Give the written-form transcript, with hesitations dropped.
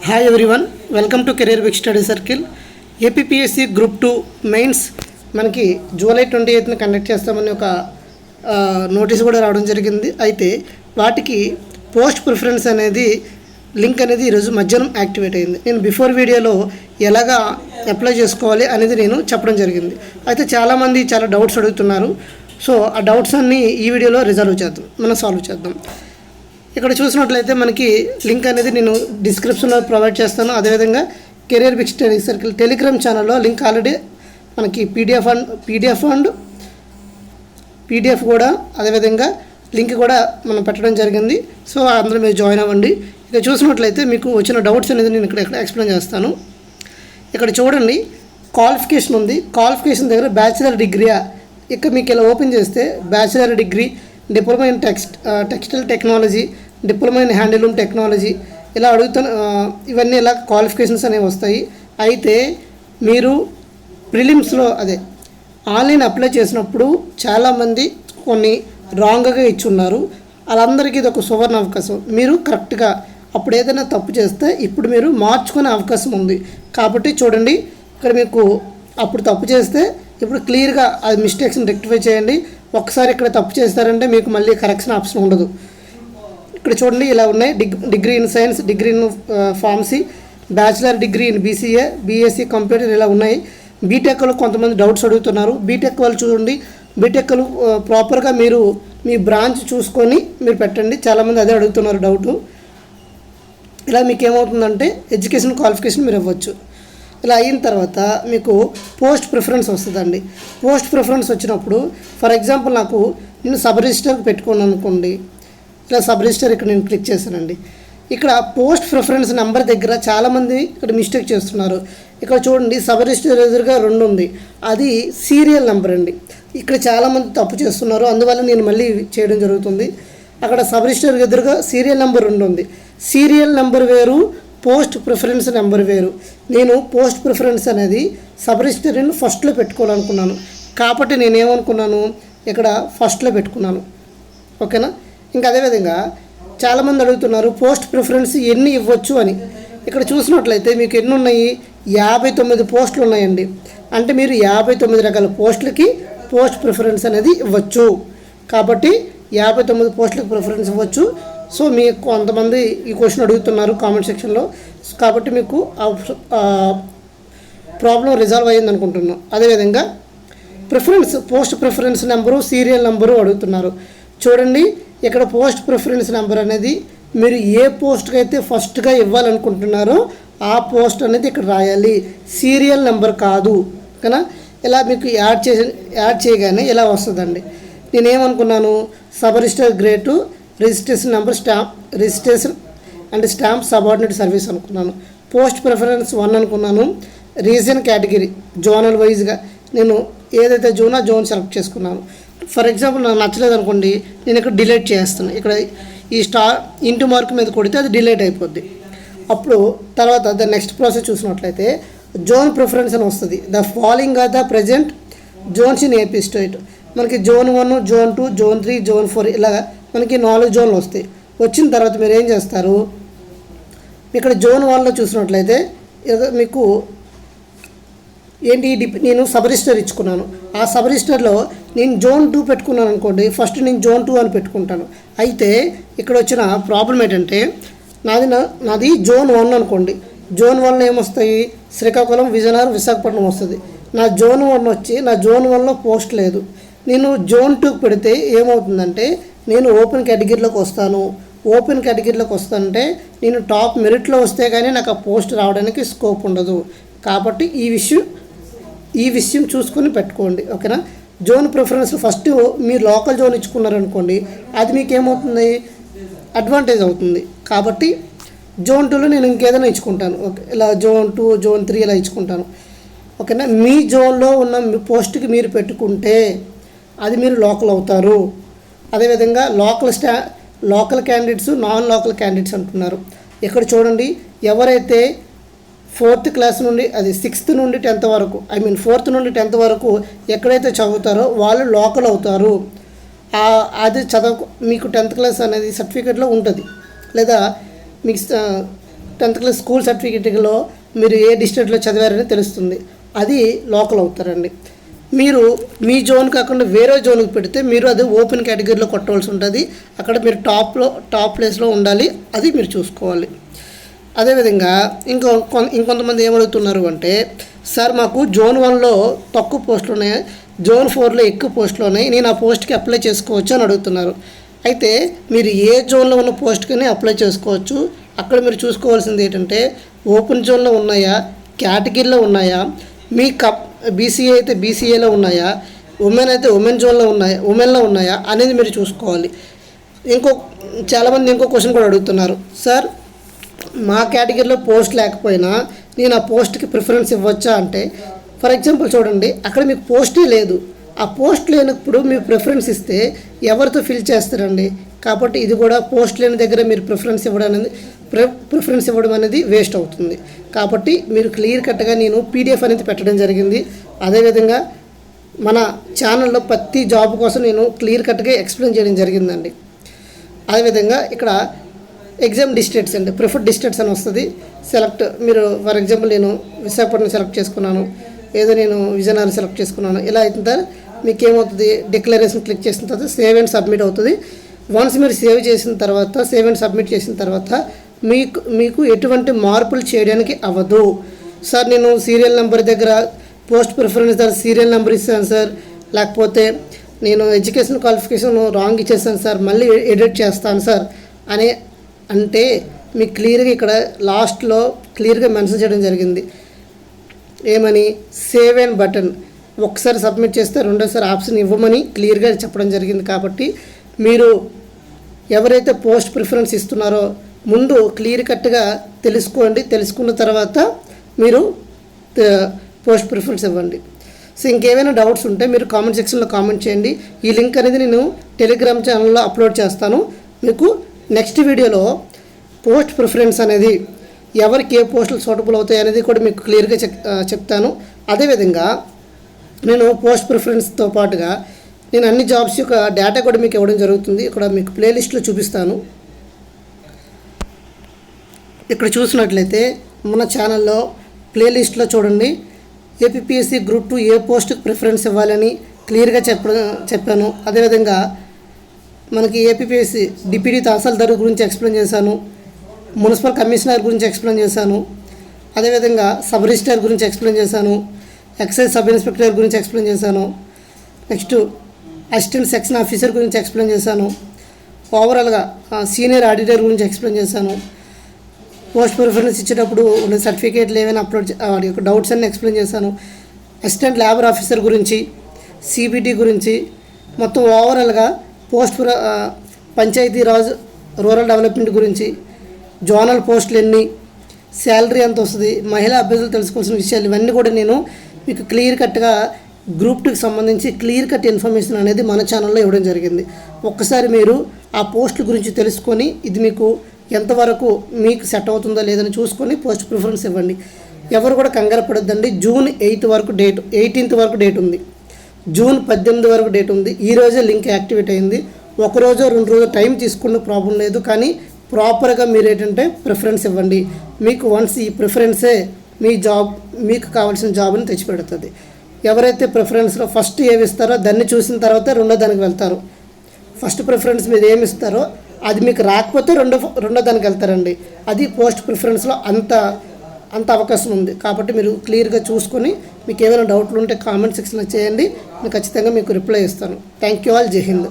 Hi everyone, welcome to Career Big Study Circle. APPSC group 2 mains మనకి July 28న conduct చేస్తామని ఒక notice కూడా రావడం జరిగింది. అయితే వాటికి పోస్ట్ ప్రిఫరెన్స్ అనేది లింక్ అనేది ఈరోజు మధ్యాహ్నం యాక్టివేట్ అయింది. నేను బిఫోర్ వీడియోలో ఎలాగా అప్లై చేసుకోవాలి అనేది నేను చెప్పడం జరిగింది. అయితే చాలామంది చాలా డౌట్స్ అడుగుతున్నారు. సో ఆ డౌట్స్ అన్నీ ఈ వీడియోలో మనం సాల్వ్ చేద్దాం. ఇక్కడ చూసినట్లయితే మనకి లింక్ అనేది నేను డిస్క్రిప్షన్లో ప్రొవైడ్ చేస్తాను. అదేవిధంగా Career Big Study Circle Telegram ఛానల్లో లింక్ ఆల్రెడీ మనకి పీడిఎఫ్ కూడా అదేవిధంగా లింక్ కూడా మనం పెట్టడం జరిగింది. సో అందరూ మీరు జాయిన్ అవ్వండి. ఇక చూసినట్లయితే మీకు వచ్చిన డౌట్స్ అనేది నేను ఇక్కడ ఎక్స్ప్లెయిన్ చేస్తాను. ఇక్కడ చూడండి, క్వాలిఫికేషన్ ఉంది. క్వాలిఫికేషన్ దగ్గర బ్యాచిలర్ డిగ్రీయా, ఇక్కడ మీకు ఇలా ఓపెన్ చేస్తే bachelor degree, diploma in textile technology, diploma in handloom technology ఇలా ఇవన్నీ ఇలా క్వాలిఫికేషన్స్ అనేవి వస్తాయి. అయితే మీరు ప్రిలిమ్స్లో ఆన్లైన్ అప్లై చేసినప్పుడు చాలామంది కొన్ని రాంగ్గా ఇచ్చున్నారు. వాళ్ళందరికీ ఇది ఒక సువర్ణ అవకాశం. మీరు కరెక్ట్గా అప్పుడు ఏదైనా తప్పు చేస్తే ఇప్పుడు మీరు మార్చుకునే అవకాశం ఉంది. కాబట్టి చూడండి, ఇక్కడ మీకు అప్పుడు తప్పు చేస్తే ఇప్పుడు క్లియర్గా అది మిస్టేక్స్ని రెక్టిఫై చేయండి. ఒకసారి ఇక్కడ తప్పు చేస్తారంటే మీకు మళ్ళీ కరెక్షన్ ఆప్షన్ ఉండదు. ఇక్కడ చూడండి, ఇలా ఉన్నాయి: degree in science, degree in pharmacy, bachelor degree in BCA, BSc computer ఇలా ఉన్నాయి. బీటెక్లో కొంతమంది డౌట్స్ అడుగుతున్నారు. బీటెక్ వాళ్ళు చూడండి, బీటెక్లు ప్రాపర్గా మీరు మీ బ్రాంచ్ చూసుకొని మీరు పెట్టండి. చాలామంది అదే అడుగుతున్నారు డౌటు. ఇలా మీకు ఏమవుతుందంటే ఎడ్యుకేషన్ క్వాలిఫికేషన్ మీరు ఇవ్వచ్చు. ఇలా అయిన తర్వాత మీకు పోస్ట్ ప్రిఫరెన్స్ వస్తుందండి. పోస్ట్ ప్రిఫరెన్స్ వచ్చినప్పుడు ఫర్ ఎగ్జాంపుల్ నేను సబ్ రిజిస్టర్కి పెట్టుకున్నాను అనుకోండి. ఇలా సబ్ రిజిస్టర్ ఇక్కడ నేను క్లిక్ చేశానండి. ఇక్కడ పోస్ట్ ప్రిఫరెన్స్ నెంబర్ దగ్గర చాలామంది ఇక్కడ మిస్టేక్ చేస్తున్నారు. ఇక్కడ చూడండి, సబ్ రిజిస్టర్ ఎదురుగా 2 ఉంది, అది సీరియల్ నెంబర్ అండి. ఇక్కడ చాలామంది తప్పు చేస్తున్నారు, అందువల్ల నేను మళ్ళీ చేయడం జరుగుతుంది. అక్కడ సబ్ రిజిస్టర్ ఎదురుగా సీరియల్ నెంబర్ 2 ఉంది. సీరియల్ నెంబర్ వేరు, పోస్ట్ ప్రిఫరెన్స్ నెంబర్ వేరు. నేను పోస్ట్ ప్రిఫరెన్స్ అనేది సబ్ రిజిస్టర్ని ఫస్ట్లో పెట్టుకోవాలనుకున్నాను. కాబట్టి నేనేమనుకున్నాను, ఇక్కడ ఫస్ట్లో పెట్టుకున్నాను. ఓకేనా. ఇంకా అదేవిధంగా చాలామంది అడుగుతున్నారు పోస్ట్ ప్రిఫరెన్స్ ఎన్ని ఇవ్వచ్చు అని. ఇక్కడ చూసినట్లయితే మీకు ఎన్ని ఉన్నాయి, 59 పోస్టులు ఉన్నాయండి. అంటే మీరు 59 రకాల పోస్టులకి పోస్ట్ ప్రిఫరెన్స్ అనేది ఇవ్వచ్చు. కాబట్టి 59 పోస్టులకు ప్రిఫరెన్స్ ఇవ్వచ్చు. సో మీకు కొంతమంది ఈ క్వశ్చన్ అడుగుతున్నారు కామెంట్ సెక్షన్లో. కాబట్టి మీకు ప్రాబ్లం రిజాల్వ్ అయ్యింది అనుకుంటున్నాను. అదేవిధంగా post preference number, serial number అడుగుతున్నారు. చూడండి, ఇక్కడ పోస్ట్ ప్రిఫరెన్స్ నెంబర్ అనేది మీరు ఏ పోస్ట్కి అయితే ఫస్ట్గా ఇవ్వాలనుకుంటున్నారో ఆ పోస్ట్ అనేది ఇక్కడ రాయాలి, సీరియల్ నెంబర్ కాదు. ఓకేనా. ఇలా మీకు యాడ్ చేయగానే ఇలా వస్తుందండి. నేనేమనుకున్నాను, sub registrar grade, registration number, registration and stamp subordinate service అనుకున్నాను. పోస్ట్ ప్రిఫరెన్స్ 1 అనుకున్నాను. రీజన్ కేటగిరీ జోనల్ వైజ్గా నేను ఏదైతే జోన్ సెలెక్ట్ చేసుకున్నాను. ఫర్ ఎగ్జాంపుల్ నాకు నచ్చలేదు అనుకోండి, నేను ఇక్కడ డిలీట్ చేస్తాను. ఇక్కడ ఈ ఇంటూ మార్క్ మీద కొడితే అది డిలీట్ అయిపోద్ది. అప్పుడు తర్వాత నెక్స్ట్ ప్రాసెస్ చూసినట్లయితే జోన్ ప్రిఫరెన్స్ అని వస్తుంది. The following are the present zones in AP state. మనకి జోన్ 1, జోన్ 2, జోన్ 3, జోన్ 4 ఇలా మనకి 4 జోన్లు వస్తాయి. వచ్చిన తర్వాత మీరు ఏం చేస్తారు, ఇక్కడ జోన్ 1లో చూసినట్లయితే మీకు ఏంటి, నేను సబ్ రిజిస్టర్ ఇచ్చుకున్నాను. ఆ సబ్ రిజిస్టర్లో నేను జోన్ 2 పెట్టుకున్నాను అనుకోండి, ఫస్ట్ నేను జోన్ 2 అని పెట్టుకుంటాను. అయితే ఇక్కడ వచ్చిన ప్రాబ్లం ఏంటంటే నాది జోన్ 1 అనుకోండి. జోన్ 1లో ఏమొస్తాయి, శ్రీకాకుళం, విజయనగరం, విశాఖపట్నం వస్తుంది. నా జోన్ 1 వచ్చి నా జోన్ 1లో పోస్ట్ లేదు. నేను జోన్ 2కి పెడితే ఏమవుతుందంటే నేను ఓపెన్ కేటగిరీలోకి వస్తాను. ఓపెన్ కేటగిరీలోకి వస్తానంటే నేను టాప్ మెరిట్లో వస్తే కానీ నాకు ఆ పోస్ట్ రావడానికి స్కోప్ ఉండదు. కాబట్టి ఈ విషయం చూసుకొని పెట్టుకోండి. ఓకేనా. జోన్ ప్రిఫరెన్స్ ఫస్ట్ మీరు లోకల్ జోన్ ఇచ్చుకున్నారనుకోండి, అది మీకు ఏమవుతుంది, అడ్వాంటేజ్ అవుతుంది. కాబట్టి జోన్ 2లో నేను ఇంకేదైనా ఇచ్చుకుంటాను. ఓకే, ఇలా జోన్ 2, జోన్ 3 ఇలా ఇచ్చుకుంటాను. ఓకేనా. మీ జోన్లో ఉన్న పోస్ట్కి మీరు పెట్టుకుంటే అది మీరు లోకల్ అవుతారు. అదేవిధంగా local candidates, non local candidates అంటున్నారు. ఇక్కడ చూడండి, ఎవరైతే 4th క్లాస్ నుండి 6th నుండి 10th వరకు 4th నుండి 10th వరకు ఎక్కడైతే చదువుతారో వాళ్ళు లోకల్ అవుతారు. అది మీకు 10th క్లాస్ అనేది సర్టిఫికేట్లో ఉంటుంది. లేదా మీకు 10th క్లాస్ స్కూల్ సర్టిఫికేట్లో మీరు ఏ డిస్ట్రిక్ట్లో చదివారని తెలుస్తుంది. అది లోకల్ అవుతారండి. మీరు మీ జోన్ కాకుండా వేరే జోన్కి పెడితే మీరు అది ఓపెన్ కేటగిరీలో కొట్టవలసి ఉంటుంది. అక్కడ మీరు టాప్ ప్లేస్లో ఉండాలి. అది మీరు చూసుకోవాలి. అదేవిధంగా ఇంకొంతమంది ఏమడుగుతున్నారు అంటే, సార్ మాకు జోన్ 1లో తక్కువ పోస్టులు ఉన్నాయి, జోన్ 4లో ఎక్కువ పోస్టులు ఉన్నాయి, నేను ఆ పోస్ట్కి అప్లై చేసుకోవచ్చు అని అడుగుతున్నారు. అయితే మీరు ఏ జోన్లో ఉన్న పోస్ట్కి అప్లై చేసుకోవచ్చు. అక్కడ మీరు చూసుకోవాల్సింది ఏంటంటే, ఓపెన్ జోన్లో ఉన్నాయా, కేటగిరీలో ఉన్నాయా, మీ బీసీఏ అయితే బీసీఏలో ఉన్నాయా, ఉమెన్ అయితే ఉమెన్లో ఉన్నాయా అనేది మీరు చూసుకోవాలి. చాలామంది ఇంకో క్వశ్చన్ కూడా అడుగుతున్నారు, సార్ మా కేటగిరీలో పోస్ట్ లేకపోయినా నేను ఆ పోస్ట్కి ప్రిఫరెన్స్ ఇవ్వచ్చా అంటే, ఫర్ ఎగ్జాంపుల్ చూడండి, అక్కడ మీకు పోస్టే లేదు. ఆ పోస్ట్ లేనప్పుడు మీరు ప్రిఫరెన్స్ ఇస్తే ఎవరితో ఫిల్ చేస్తారండి. కాబట్టి ఇది కూడా పోస్ట్ లేని దగ్గర మీరు ప్రిఫరెన్స్ ఇవ్వడం అనేది వేస్ట్ అవుతుంది. కాబట్టి మీరు క్లియర్ కట్గా నేను పీడిఎఫ్ అనేది పెట్టడం జరిగింది. అదేవిధంగా మన ఛానల్లో ప్రతి జాబ్ కోసం నేను క్లియర్ కట్గా ఎక్స్ప్లెయిన్ చేయడం జరిగిందండి. అదేవిధంగా ఇక్కడ ఎగ్జామ్ డిస్ట్రిక్ట్స్ అండి, ప్రిఫర్డ్ డిస్ట్రిక్ట్స్ అని వస్తుంది. మీరు ఫర్ ఎగ్జాంపుల్ నేను విశాఖపట్నం సెలెక్ట్ చేసుకున్నాను, ఏదో నేను విజయనగరం సెలెక్ట్ చేసుకున్నాను. ఇలా అయితే మీకు ఏమవుతుంది, డిక్లరేషన్ క్లిక్ చేసిన తర్వాత సేవ్ అండ్ సబ్మిట్ అవుతుంది. వన్స్ మీరు సేవ్ అండ్ సబ్మిట్ చేసిన తర్వాత మీకు ఎటువంటి మార్పులు చేయడానికి అవ్వదు. సార్ నేను సీరియల్ నెంబర్ దగ్గర పోస్ట్ ప్రిఫరెన్స్ దగ్గర సీరియల్ నెంబర్ ఇస్తాను సార్, లేకపోతే నేను ఎడ్యుకేషన్ క్వాలిఫికేషన్ రాంగ్ ఇచ్చేసాను సార్, మళ్ళీ ఎడిట్ చేస్తాను సార్ అంటే మీకు క్లియర్గా ఇక్కడ లాస్ట్లో క్లియర్గా మెన్షన్ చేయడం జరిగింది. ఏమని, సేవ్ అండ్ బటన్ ఒకసారి సబ్మిట్ చేస్తే రెండోసారి ఆప్షన్ ఇవ్వమని క్లియర్గా చెప్పడం జరిగింది. కాబట్టి మీరు ఎవరైతే పోస్ట్ ప్రిఫరెన్స్ ఇస్తున్నారో ముందు క్లియర్ కట్గా తెలుసుకున్న తర్వాత మీరు పోస్ట్ ప్రిఫరెన్స్ ఇవ్వండి. సో ఇంకేమైనా డౌట్స్ ఉంటే మీరు కామెంట్ సెక్షన్లో కామెంట్ చేయండి. ఈ లింక్ అనేది నేను టెలిగ్రామ్ ఛానల్లో అప్లోడ్ చేస్తాను. మీకు నెక్స్ట్ వీడియోలో పోస్ట్ ప్రిఫరెన్స్ అనేది ఎవరికి ఏ పోస్టులు సూటబుల్ అవుతాయి అనేది కూడా మీకు క్లియర్గా చెప్తాను. అదేవిధంగా నేను పోస్ట్ ప్రిఫరెన్స్తో పాటుగా నేను అన్ని జాబ్స్ యొక్క డేటా కూడా మీకు ఇవ్వడం జరుగుతుంది. ఇక్కడ మీకు ప్లేలిస్ట్లో చూపిస్తాను. ఇక్కడ చూసినట్లయితే మన ఛానల్లో ప్లేలిస్ట్లో చూడండి, ఏపీఎస్సీ గ్రూప్ 2 ఏ పోస్ట్కి ప్రిఫరెన్స్ ఇవ్వాలని క్లియర్గా చెప్పాను. అదేవిధంగా మనకి ఏపీఎస్సీ డిప్యూటీ తహసీల్దార్ గురించి ఎక్స్ప్లెయిన్ చేశాను, మున్సిపల్ కమిషనర్ గురించి ఎక్స్ప్లెయిన్ చేశాను, అదేవిధంగా సబ్ రిజిస్ట్రార్ గురించి ఎక్స్ప్లెయిన్ చేశాను, ఎక్సైజ్ సబ్ ఇన్స్పెక్టర్ గురించి ఎక్స్ప్లెయిన్ చేశాను, నెక్స్ట్ అసిస్టెంట్ సెక్షన్ ఆఫీసర్ గురించి ఎక్స్ప్లెయిన్ చేశాను, ఓవరాల్గా సీనియర్ ఆడిటర్ గురించి ఎక్స్ప్లెయిన్ చేశాను, పోస్ట్ ప్రిఫరెన్స్ ఇచ్చేటప్పుడు ఉన్న సర్టిఫికేట్లు ఏమైనా వాటి యొక్క డౌట్స్ అన్నీ ఎక్స్ప్లెయిన్ చేశాను, అసిస్టెంట్ లేబర్ ఆఫీసర్ గురించి, సిబిటి గురించి, మొత్తం ఓవరాల్గా పంచాయతీరాజ్ రూరల్ డెవలప్మెంట్ గురించి, జోనల్ పోస్టులు ఎన్ని, శాలరీ ఎంత వస్తుంది, మహిళా అభ్యర్థులు తెలుసుకోవాల్సిన విషయాలు ఇవన్నీ కూడా నేను మీకు క్లియర్ కట్గా గ్రూప్ 2కి సంబంధించి క్లియర్ కట్ ఇన్ఫర్మేషన్ అనేది మన ఛానల్లో ఇవ్వడం జరిగింది. ఒక్కసారి మీరు ఆ పోస్టుల గురించి తెలుసుకొని ఇది మీకు ఎంతవరకు మీకు సెట్ అవుతుందో లేదని చూసుకొని పోస్ట్ ప్రిఫరెన్స్ ఇవ్వండి. ఎవరు కూడా కంగారు పడొద్దండి. జూన్ 18th వరకు డేట్ ఉంది, జూన్ 18 వరకు డేట్ ఉంది. ఈరోజే లింక్ యాక్టివేట్ అయింది. ఒకరోజు 2 రోజులు టైం తీసుకున్న ప్రాబ్లం లేదు, కానీ ప్రాపర్గా మీరు ఏంటంటే ప్రిఫరెన్స్ ఇవ్వండి. మీకు వన్స్ ఈ ప్రిఫరెన్సే మీకు కావాల్సిన జాబ్ని తెచ్చిపెడుతుంది. ఎవరైతే ప్రిఫరెన్స్లో ఫస్ట్ ఏమి ఇస్తారో దాన్ని చూసిన తర్వాత రెండో దానికి వెళ్తారు. ఫస్ట్ ప్రిఫరెన్స్ మీద ఏమి ఇస్తారో అది మీకు రాకపోతే రెండో దానికి వెళ్తారండి. అది పోస్ట్ ప్రిఫరెన్స్లో అంత అవకాశం ఉంది. కాబట్టి మీరు క్లియర్గా చూసుకొని మీకు ఏమైనా డౌట్లు ఉంటే కామెంట్ సెక్షన్లో చేయండి, నేను ఖచ్చితంగా మీకు రిప్లై ఇస్తాను. Thank you all. జై హింద్.